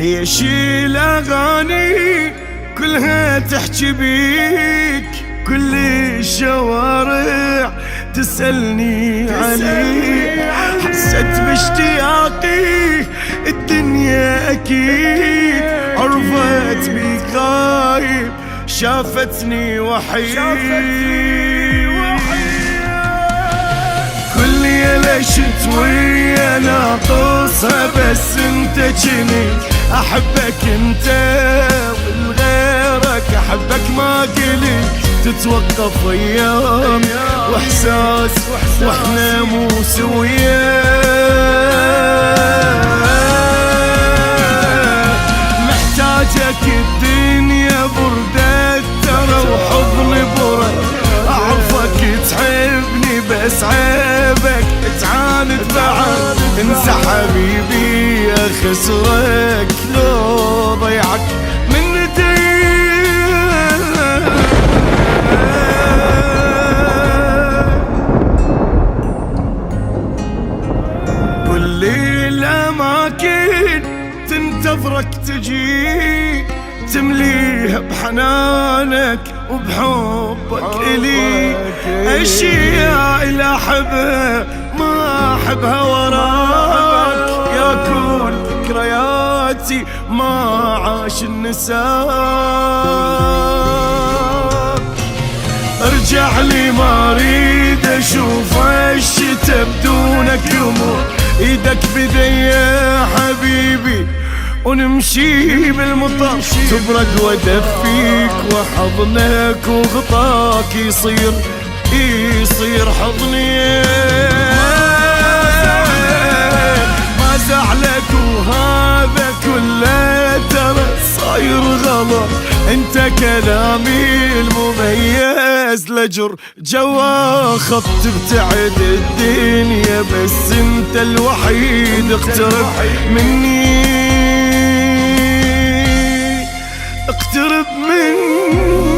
ليش الأغاني كلها تحكي بيك؟ كل الشوارع تسألني عليك. حسيت باشتياقي الدنيا أكيد عرفت بيك غايب، شافتني وحيد. كل ليشت ويا ناقصها بس انت جني احبك انت والغيرك احبك ما قلت. تتوقف ايام واحساس واحنا مو سويا. محتاجك الدنيا بردت ترى وحضني برد. اعرفك تحبني بس عيبك تعاند بعد. انسى حبيبي اخسرك لو ضيعك من ايدي. كل الاماكن تنتظرك تجي، تمليها بحنانك وبحبك إلي. أشياء لا أحبها ما أحبها وراك، يا كل ذكرياتي ما عاش النساك. ارجع لي ما اريد اشوف الشتا بدونك يمر. ايدك بدي يا حبيبي ونمشي بالمطر، تبرد ودفيك وحضنك وغطاك يصير حضني. ما زعلك وهذا كله ترى صاير غلط. انت كلامي المميز لجر جوا خط تبتعد الدنيا بس انت الوحيد اقترب مني، اقترب مني.